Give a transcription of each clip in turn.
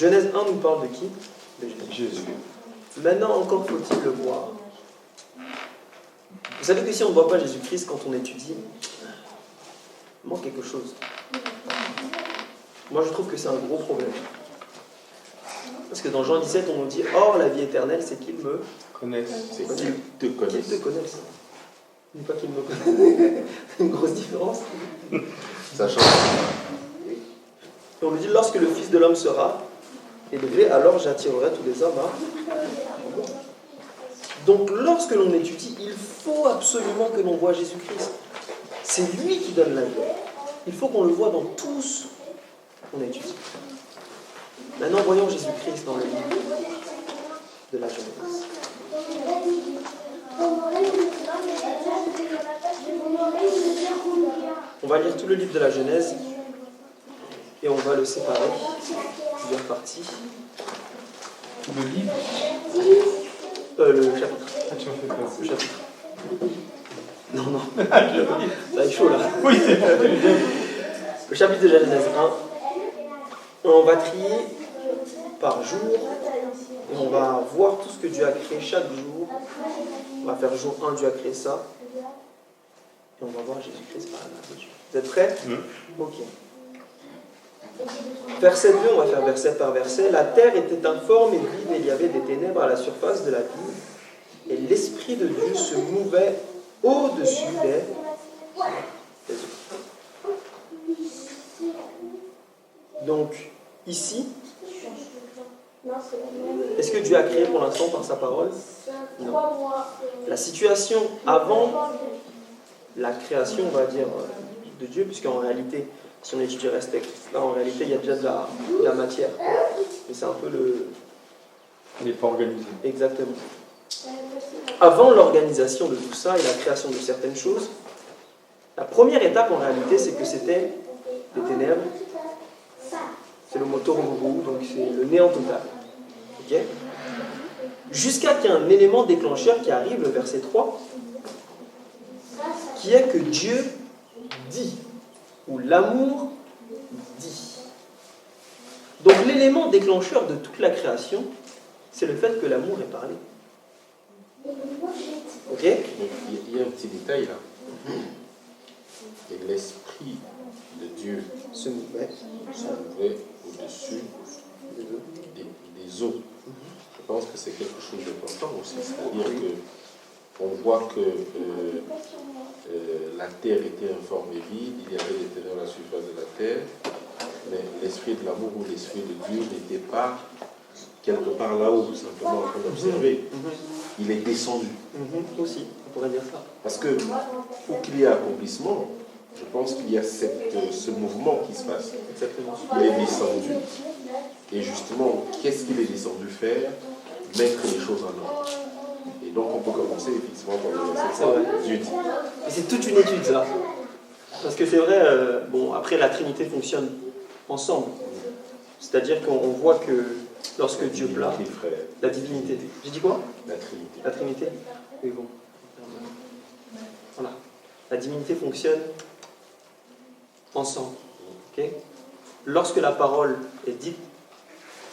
Genèse 1 nous parle de qui? De Jésus. Maintenant, encore faut-il le voir. Vous savez que si on ne voit pas Jésus-Christ quand on étudie, il manque quelque chose. Moi, je trouve que c'est un gros problème. Parce que dans Jean 17, on nous dit « Or, la vie éternelle, c'est qu'il me Connaissent. C'est qu'ils te connaissent. qu'il te connaisse. » Il ne dit pas qu'il me connaisse. Une grosse différence. Ça change. Et on nous dit « Lorsque le Fils de l'homme sera élevé, alors j'attirerai tous les hommes à... » Donc, lorsque l'on étudie, il faut absolument que l'on voit Jésus-Christ. C'est lui qui donne la vie. Il faut qu'on le voit dans tout ce qu'on étudie. Maintenant, voyons Jésus-Christ dans le livre de la Genèse. On va lire tout le livre de la Genèse et on va le séparer en plusieurs parties. Le livre. Le chapitre. Ah, tu m'as fait peur. Le chapitre. Non, non. Ça va être chaud là. Oui, c'est pas Le chapitre de la Genèse 1. On va trier par jour et on va voir tout ce que Dieu a créé chaque jour. On va faire jour 1, Dieu a créé ça. Et on va voir Jésus-Christ par la grâce de Dieu. Vous êtes prêts? Ok. Verset 2, on va faire verset par verset. La terre était informe et vide et il y avait des ténèbres à la surface de la vie. Et l'Esprit de Dieu se mouvait au-dessus des eaux. Donc, ici, est-ce que Dieu a créé pour l'instant par sa parole? Non. La situation avant la création, on va dire, de Dieu, puisqu'en réalité, si on étudie le reste, là, en réalité, il y a déjà de la matière. Mais c'est un peu le... Il n'est pas organisé. Exactement. Avant l'organisation de tout ça et la création de certaines choses, la première étape, en réalité, c'est que c'était les ténèbres. C'est le motor donc c'est le néant total. Ok? Jusqu'à qu'il y ait un élément déclencheur qui arrive, le verset 3, qui est que Dieu dit, ou l'amour dit. Donc l'élément déclencheur de toute la création, c'est le fait que l'amour est parlé. Ok? Il y a un petit détail là. Et l'Esprit de Dieu Se mouvait. se mouvait au-dessus des eaux. Je pense que c'est quelque chose d'important aussi. C'est-à-dire qu'on voit que la terre était informe et vide, il y avait des ténèbres à la surface de la terre, mais l'Esprit de l'amour ou l'Esprit de Dieu n'était pas quelque part là-haut, simplement en train d'observer. Il est descendu. Aussi, on pourrait dire ça. Parce que pour qu'il y ait accomplissement, je pense qu'il y a ce mouvement qui se passe. Exactement. Il est descendu. Et justement, qu'est-ce qu'il est descendu faire? Mettre les choses en ordre. Et donc on peut commencer effectivement par le verset 3. Dieu dit. Et c'est toute une étude ça. Parce que c'est vrai, bon, après la Trinité fonctionne ensemble. C'est-à-dire qu'on voit que lorsque Dieu plaît, la divinité. J'ai dit quoi? La Trinité. La Trinité? Oui, bon. Voilà. La divinité fonctionne ensemble. Okay? Lorsque la parole est dite,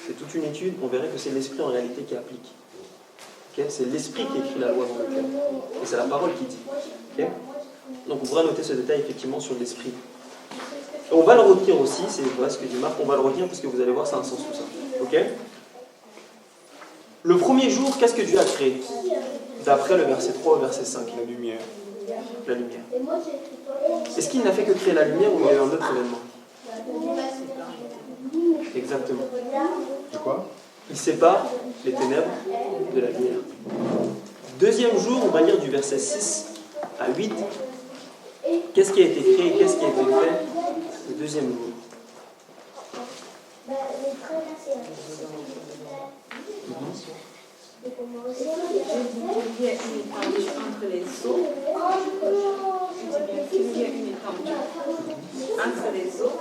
c'est toute une étude, on verrait que c'est l'esprit en réalité qui applique. Okay? C'est l'esprit qui écrit la loi dans le cœur. Et c'est la parole qui dit. Okay? Donc on pourra noter ce détail effectivement sur l'esprit. Et on va le retenir aussi, c'est voilà ce que dit Marc, on va le retenir parce que vous allez voir, ça a un sens tout ça. Ok? Le premier jour, qu'est-ce que Dieu a créé? D'après le verset 3 au verset 5. La lumière. La lumière. Est-ce qu'il n'a fait que créer la lumière ou il y a eu un autre événement? Exactement. De quoi? Il sépare les ténèbres de la lumière. Deuxième jour, on va lire du verset 6 à 8. Qu'est-ce qui a été créé? Qu'est-ce qui a été fait le deuxième jour? Il y a une étendue entre les eaux. Il y a une étendue entre les eaux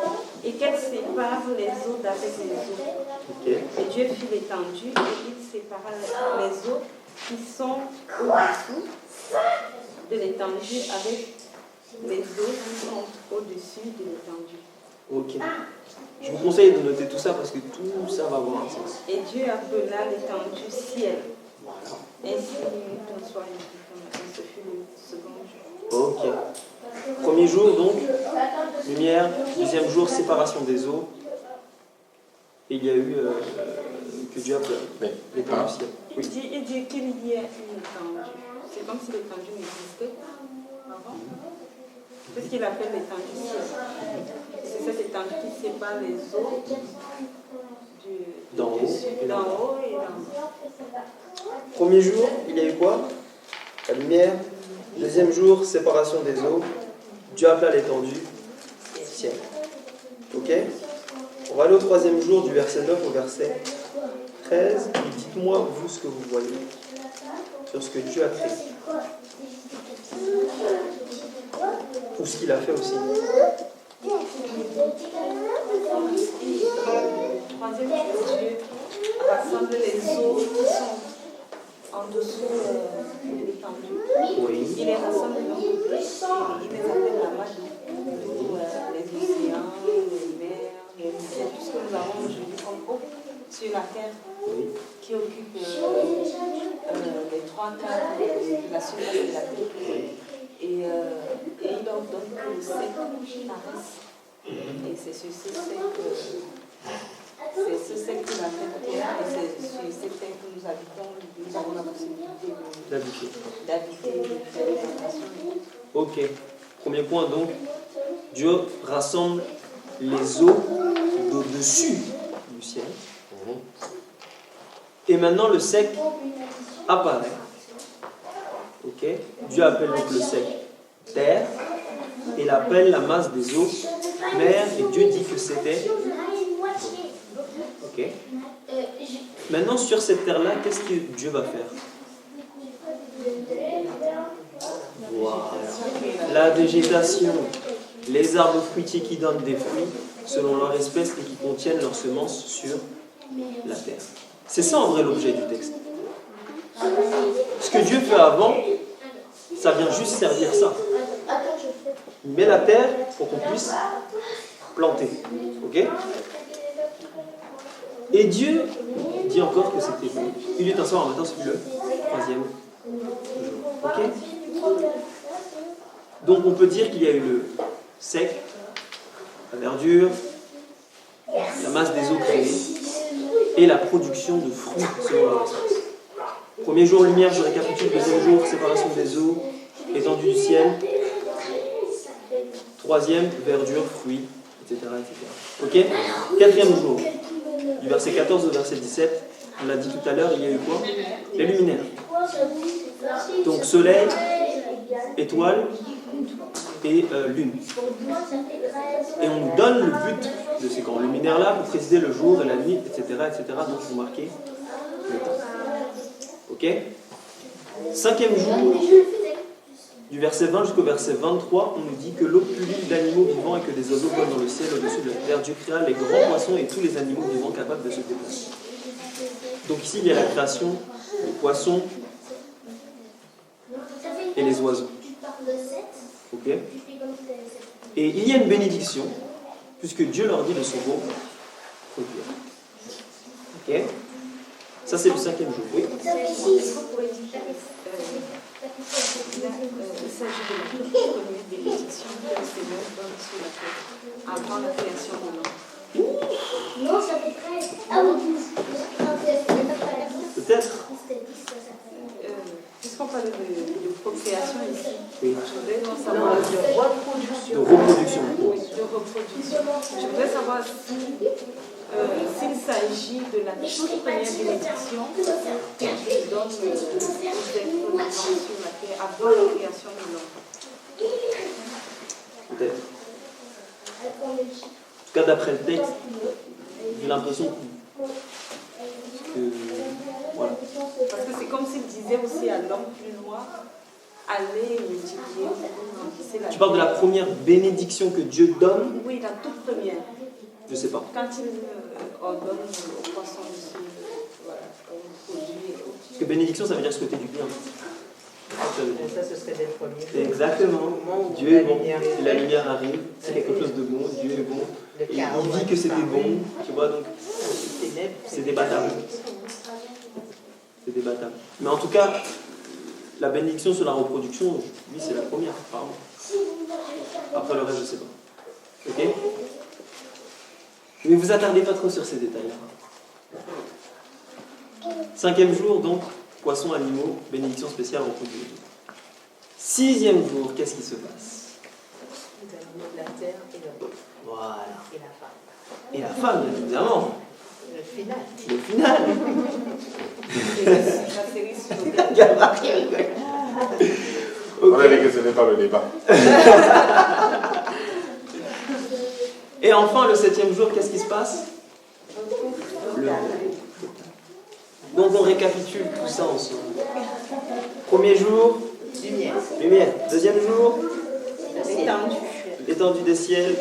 et qu'elle sépare les eaux d'avec les eaux. Okay. Et Dieu fit l'étendue et il sépara les eaux qui sont au-dessous de l'étendue avec les eaux qui sont au-dessus de l'étendue. Ok. Je vous conseille de noter tout ça parce que tout ça va avoir un sens. Et Dieu appela l'étendue ciel. Voilà. Ainsi, qu'on soit et ce fut le second jour. Ok. Premier jour, donc, lumière. Deuxième jour, séparation des eaux. Et il y a eu que Dieu appela l'étendue du ciel. Oui. Il dit qu'il y ait une étendue. C'est comme si l'étendue n'existait pas avant. C'est ce qu'il appelle l'étendue du ciel. C'est cette étendue qui sépare les eaux d'en haut et d'en bas. Premier jour, il y a eu quoi? La lumière. Deuxième jour, séparation des eaux. Dieu appela l'étendue ciel. Ok? On va aller au troisième jour, du verset 9 au verset 13. Et dites-moi, vous, ce que vous voyez sur ce que Dieu a créé. Ou ce qu'il a fait aussi. Troisième jour, Dieu rassemble les eaux qui sont en dessous de l'étendue. Oui. Il les rassemble dans il les appelle la magie. Les océans, les mers, les rivières, tout ce que nous avons aujourd'hui comme eau sur la terre, Oui. qui occupe les trois quarts de la surface de la terre. Et il leur donne que le sec paraisse. Et c'est sur ce sec qu'il a fait terre, et c'est sur cette terre que nous habitons, nous avons la possibilité d'habiter, de faire des générations. Ok. Premier point donc, Dieu rassemble les eaux d'au-dessus du ciel. Et maintenant le sec apparaît. Ok. Dieu appelle donc le sec terre. Et il appelle la masse des eaux mer. Et Dieu dit que c'était. Ok. Maintenant sur cette terre-là, qu'est-ce que Dieu va faire? Voilà. La végétation, les arbres fruitiers qui donnent des fruits selon leur espèce et qui contiennent leurs semences sur la terre. C'est ça en vrai l'objet du texte. Ce que Dieu fait avant, ça vient juste servir ça. Il met la terre pour qu'on puisse planter. Ok? Et Dieu dit encore que c'était bon. Il est un soir, en matin, c'est le troisième jour. Ok? Donc on peut dire qu'il y a eu le sec, la verdure, la masse des eaux créées et la production de fruits selon leur espèce. Premier jour, lumière, je récapitule. Deuxième jour, séparation des eaux, étendue du ciel. Troisième, verdure, fruits, etc. Ok? Quatrième jour, du verset 14 au verset 17, on l'a dit tout à l'heure, il y a eu quoi? Les luminaires. Donc soleil, étoile et lune. Et on nous donne le but de ces grands luminaires-là pour préciser le jour et la nuit, etc. Donc il faut marquer le temps. Ok? Cinquième jour, du verset 20 jusqu'au verset 23, on nous dit que l'eau pullule d'animaux vivants et que des oiseaux volent dans le ciel au-dessus de la terre. Dieu créa les grands poissons et tous les animaux vivants capables de se déplacer. Donc ici, il y a la création des poissons et les oiseaux. Ok? Et il y a une bénédiction, puisque Dieu leur dit de se reproduire. Ok? Ça, c'est le cinquième jour. Oui? Il s'agit de la première bénédiction que le Seigneur donne sur la terre avant la création de l'homme. Non, ça fait 13. Ah oui, 12. Peut-être. Puisqu'on parle de procréation ici, Oui. je voudrais donc savoir de reproduction. De reproduction. Oui, de reproduction. Je voudrais savoir s'il s'agit de la toute première bénédiction que Dieu donne aux êtres vivants sur la terre avant la création de l'homme. Peut-être. En tout cas, d'après le texte, j'ai l'impression que voilà. Parce que c'est comme s'il disait aussi à l'homme plus loin, allez multiplier, remplissez la terre. Tu parles de la première bénédiction que Dieu donne? Oui, la toute première. Je sais pas. Quand il ordonne aux poissons de se produire. Parce que bénédiction, ça veut dire souhaiter du bien. Ça, ce serait dès le premier jour. Exactement. Au moment où Dieu est la bon. lumière Et la lumière arrive. C'est quelque chose de bon. Dieu est bon. Le Et chaos il dit que c'était bon. Tu vois, donc ténèbres, c'est débattable. C'est débattable. Mais en tout cas, la bénédiction sur la reproduction, oui, c'est la première, apparemment. Après le reste, je ne sais pas. Ok? Mais vous attardez pas trop sur ces détails-là. 5e jour, donc, poissons, animaux, bénédiction spéciale, reproduction. 6e jour, qu'est-ce qui se passe? la terre et l'homme. Voilà. Et la femme. Et la femme, bien évidemment. Le final. Le final. La série sur le On a dit que ce n'est pas le débat. Et enfin, le 7e jour, qu'est-ce qui se passe? Donc on récapitule tout ça ensemble. Premier jour, Lumière. lumière. Deuxième jour, L'étendue. l'étendue des ciels,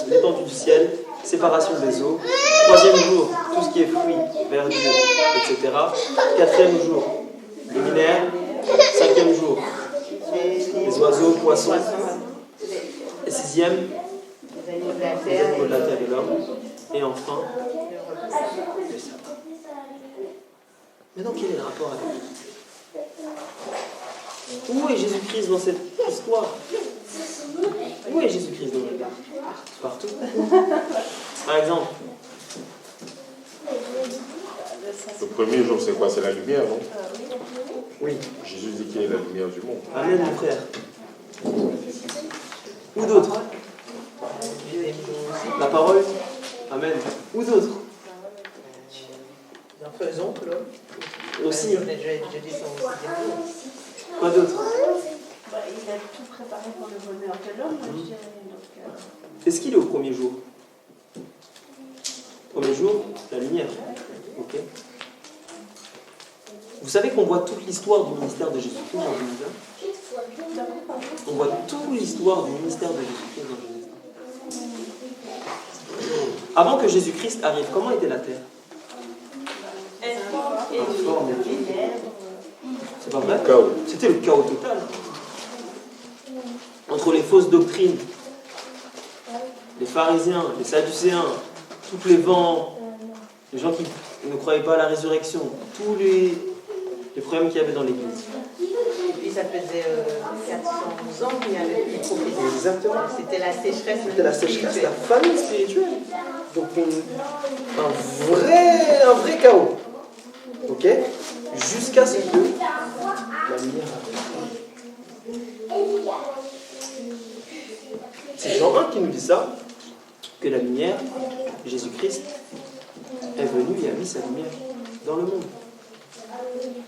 l'étendue du ciel, séparation des eaux. Troisième jour, tout ce qui est fruits, verdure, etc. Quatrième jour, luminaire. Cinquième jour, les oiseaux, poissons. Et sixième, Les animaux de la les terre. animaux de la terre et l'homme. Et enfin, le sabbat. Maintenant, quel est le rapport avec nous? Où est Jésus-Christ dans cette histoire? Où est Jésus-Christ dans la Bible? Partout. Par exemple, Le premier jour, c'est quoi? C'est la lumière, non? oui. Jésus dit qu'il est la lumière du monde. Amen, mon frère. Ou d'autres? La parole? Amen. Ou d'autres? En faisons, Claude. Aussi. Je dis son aussi. Quoi d'autre? Il a tout préparé pour le bonheur de l'homme, je dirais. Donc, Est-ce qu'il est au premier jour? Premier jour, la lumière. Ok. Vous savez qu'on voit toute l'histoire du ministère de Jésus-Christ dans Genèse 1? On voit toute l'histoire du ministère de Jésus-Christ dans Genèse 1. Avant que Jésus-Christ arrive, comment était la terre? Informe et vide. C'est pas vrai? Chaos. C'était le chaos total. Entre les fausses doctrines, les pharisiens, les sadducéens, tous les vents, les gens qui ne croyaient pas à la résurrection, tous les problèmes qu'il y avait dans l'Église. Et puis ça faisait 400 ans qu'il y avait des prophéties. Exactement. C'était la sécheresse. C'était la sécheresse, la famine spirituelle. Donc un vrai chaos. Ok? Jusqu'à ce que la lumière arrive. C'est Jean 1 qui nous dit ça, que la lumière, Jésus-Christ, est venu et a mis sa lumière dans le monde.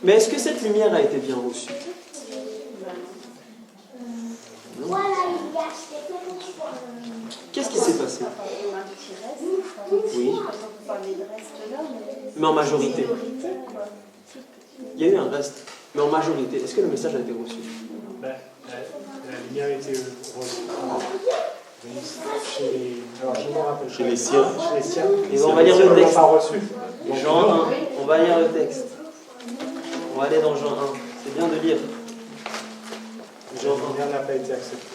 Mais est-ce que cette lumière a été bien reçue? Non. Qu'est-ce qui s'est passé? Oui. Mais en majorité. Il y a eu un reste. Mais en majorité, est-ce que le message a été reçu? La lumière a été reçue chez les siens. Et on va lire le texte. Pas reçu. Jean 1. On va lire le texte. On va aller dans Jean 1. C'est bien de lire. Jean 1. La lumière n'a pas été acceptée.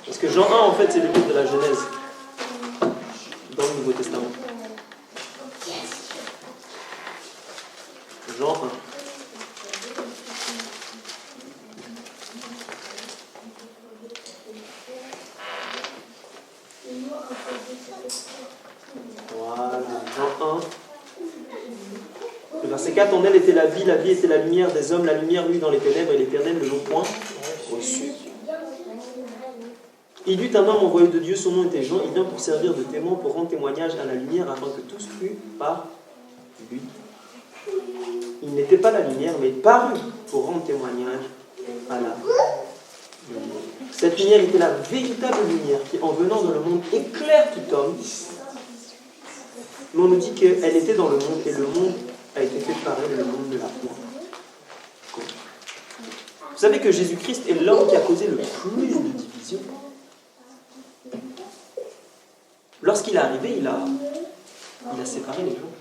Parce que Jean 1, en fait, c'est le livre de la Genèse. Dans le Nouveau Testament. Jean 1. Voilà, Jean 1. Le verset 4, en elle était la vie était la lumière des hommes, la lumière lui dans les ténèbres et l'Éternel ne l'ont point reçu. Il eut un homme envoyé de Dieu, son nom était Jean, il vient pour servir de témoin, pour rendre témoignage à la lumière, afin que tous cruent par lui. Il n'était pas la lumière, mais parut pour rendre témoignage à la lumière. Cette lumière était la véritable lumière qui, en venant dans le monde, éclaire tout homme. Mais on nous dit qu'elle était dans le monde et le monde a été fait par elle, le monde de la foi. Vous savez que Jésus-Christ est l'homme qui a causé le plus de division. Lorsqu'il est arrivé, il a séparé les gens.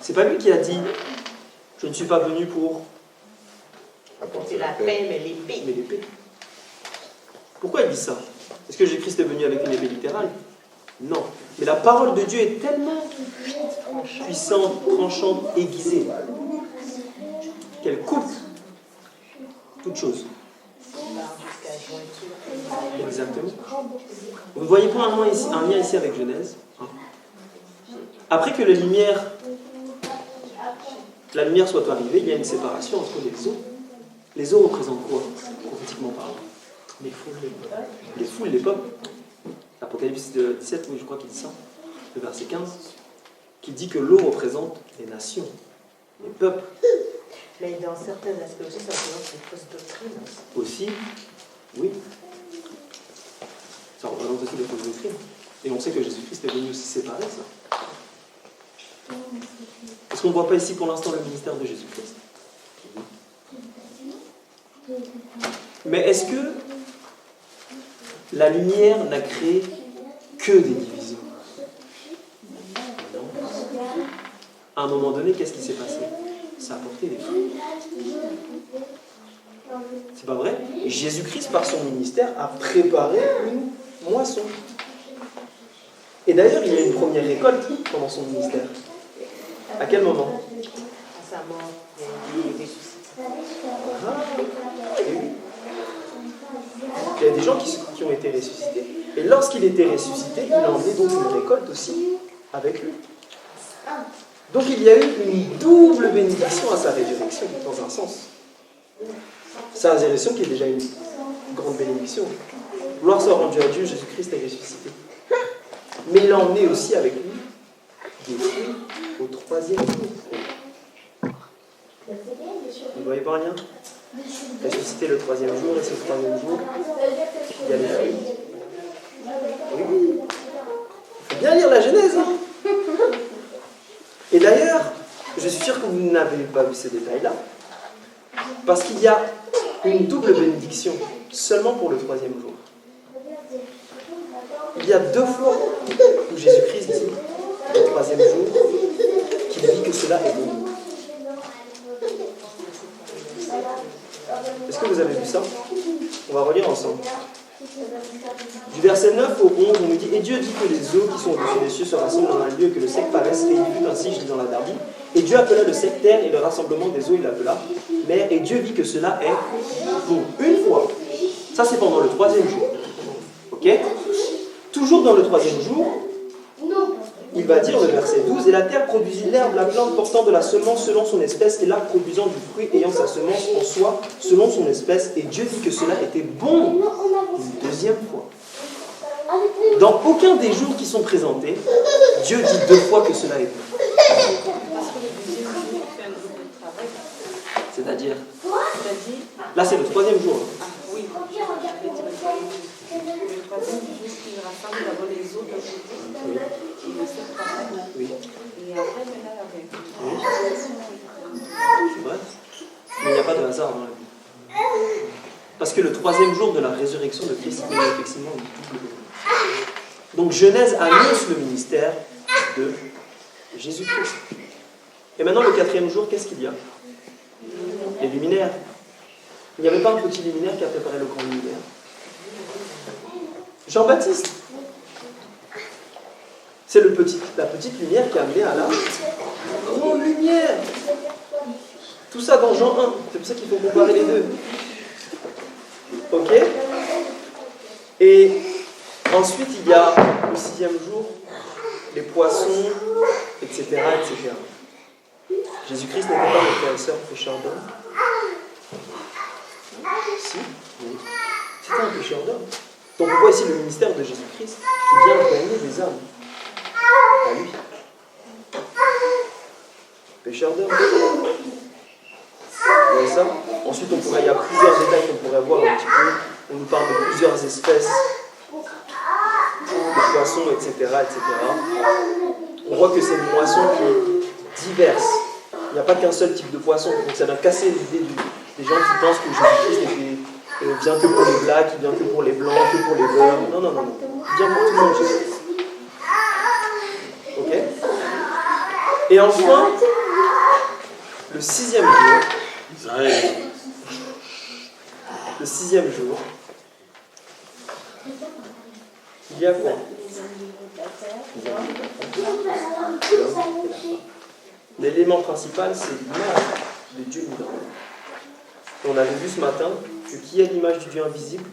C'est pas lui qui a dit « Je ne suis pas venu pour Apporter C'est la paix, mais l'épée. mais l'épée. Pourquoi il dit ça? Est-ce que Jésus-Christ est venu avec une épée littérale? Non. Mais la parole de Dieu est tellement puissante, tranchante, aiguisée, qu'elle coupe toute chose. Exactement. Vous ne voyez pas un lien ici avec Genèse? Après que la lumière soit arrivée, il y a une séparation entre les eaux. Les eaux représentent quoi, prophétiquement parlant? Les foules, les peuples. Les foules, les peuples. Apocalypse 17, oui, je crois qu'il dit ça, le verset 15, qui dit que l'eau représente les nations, les peuples. Mais dans certains aspects aussi, ça représente les fausses doctrines. Aussi, oui. Ça représente aussi les fausses doctrines. Et on sait que Jésus-Christ est venu aussi séparer ça. Est-ce qu'on ne voit pas ici pour l'instant le ministère de Jésus-Christ? Mais est-ce que la lumière n'a créé que des divisions? Non. À un moment donné, qu'est-ce qui s'est passé? Ça a apporté des fruits. C'est pas vrai? Et Jésus-Christ, par son ministère, a préparé une moisson. Et d'ailleurs, il y a une première récolte pendant son ministère. À quel moment? À sa mort, il est ressuscité. Et oui. Il y a des gens qui ont été ressuscités. Et lorsqu'il était ressuscité, il a emmené donc une récolte aussi avec lui. Donc il y a eu une double bénédiction à sa résurrection, dans un sens. Sa résurrection qui est déjà une grande bénédiction. Gloire soit rendue à Dieu, Jésus-Christ est ressuscité. Mais il a emmené aussi avec lui des fruits au 3e jour. Vous ne voyez pas un lien? Ressuscité le 3e jour, et c'est le 3e jour, il y a les fruits. Oui. Il faut bien lire la Genèse. Hein. Et d'ailleurs, je suis sûr que vous n'avez pas vu ces détails-là, parce qu'il y a une double bénédiction seulement pour le 3e jour. Il y a 2 fois où Jésus-Christ dit, le 3e jour, qu'il dit que cela est bon. Est-ce que vous avez vu ça? On va relire ensemble. Du verset 9 au 11, on nous dit « Et Dieu dit que les eaux qui sont au-dessus des cieux se rassemblent dans un lieu et que le sec paraisse, et il fut ainsi, je lis dans la Darby. Et Dieu appela le sec terre, et le rassemblement des eaux, il l'appela mer, et Dieu vit que cela est bon. » Une fois. Ça, c'est pendant le 3e jour. Ok? Toujours dans le 3e jour, il va dire, le verset 12, « Et la terre produisit l'herbe, la plante portant de la semence selon son espèce, et l'arbre produisant du fruit ayant sa semence en soi selon son espèce. Et Dieu dit que cela était bon. » Une 2e fois. Dans aucun des jours qui sont présentés, Dieu dit 2 fois que cela est bon. Parce que le deuxième jour, il fait un groupe de travail. C'est-à-dire, C'est-à-dire, là c'est le 3e jour. ah oui, je vais dire le 3e jour. Le 3e jour, il rassemble d'abord les eaux d'un côté, et le sec pareil. Oui. Et après, maintenant, la veille. C'est vrai. Mais il n'y a pas de hasard dans la vie. Parce que le 3e jour de la résurrection de Christ, il y a effectivement une double bénédiction. Donc Genèse annonce le ministère de Jésus-Christ. Et maintenant, le 4e jour, qu'est-ce qu'il y a? Les luminaires. Il n'y avait pas un petit luminaire qui a préparé le grand luminaire? Jean-Baptiste. C'est la petite lumière qui a amené à la grande lumière. Tout ça dans Jean 1. C'est pour ça qu'il faut comparer les deux. Ok? Et ensuite, il y a le 6e jour, les poissons, etc. etc. Jésus-Christ n'était pas le frère et sœur pécheur d'hommes. Si, oui. C'était un pécheur d'hommes. Donc on voit ici le ministère de Jésus-Christ qui vient gagner des âmes. À lui. Pécheur d'hommes. Vous voyez ça? Ensuite, il y a plusieurs détails qu'on pourrait voir un petit peu. On nous parle de plusieurs espèces de poissons, etc., etc. On voit que c'est une moisson qui est diverse. Il n'y a pas qu'un seul type de poisson. Donc ça doit casser l'idée des gens qui pensent que Jésus-Christ vient que pour les blacks, il vient que pour les blancs, que pour les beurs. Non, non, non, non. Il vient pour tout le monde, Jésus-Christ. Ok? Et enfin, le 6e jour. le 6e jour, il y a quoi? L'élément principal, c'est l'image de Dieu vivant. On avait vu ce matin que qui est l'image du Dieu invisible?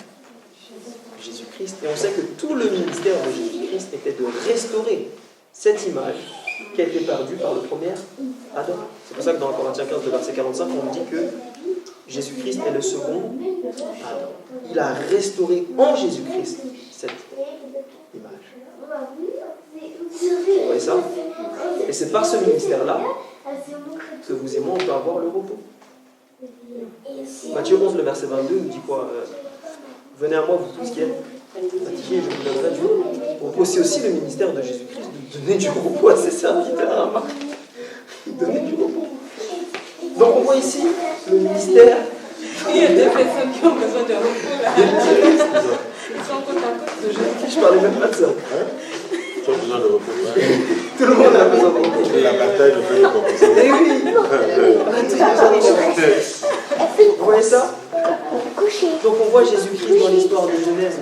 Jésus-Christ. Et on sait que tout le ministère de Jésus-Christ était de restaurer cette image qui a été perdue par le premier Adam. C'est pour ça que dans Corinthiens 15, le verset 45, on dit que Jésus-Christ est le second Adam. Il a restauré en Jésus-Christ cette image. Vous voyez ça? Et c'est par ce ministère-là que vous et moi, on peut avoir le repos. Matthieu 11, le verset 22, nous dit quoi? Venez à moi, vous tous qui êtes fatigués, je vous donnerai du repos. C'est aussi le ministère de Jésus-Christ de donner du repos à ses serviteurs. Hein, donner du repos. Donc on voit ici le ministère. Il y a des personnes qui ont besoin de repos là. Ils sont côte à côte de Jésus. Je parlais même pas de ça. Tu as besoin de repos. Tout le monde a besoin de repos. La bataille ne peut pas commencer. Eh oui, on a tous besoin de repos. Vous voyez ça? Donc on voit Jésus-Christ dans l'histoire de Genèse.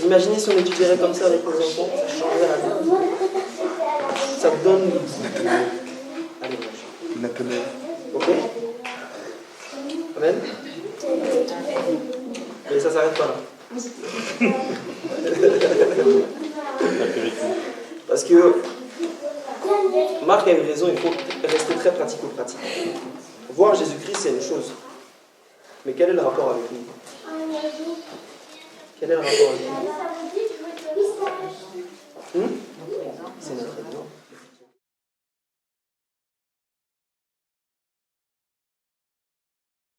Imaginez si on étudierait comme ça avec nos enfants, ça changerait la vie. Ça donne... Allez, ok? Amen? Mais ça ne s'arrête pas là. Parce que Marc a eu raison, il faut rester très pratico-pratique. Voir Jésus-Christ, c'est une chose. Mais quel est le rapport avec nous? Quel est le rapport avec nous? C'est notre exemple.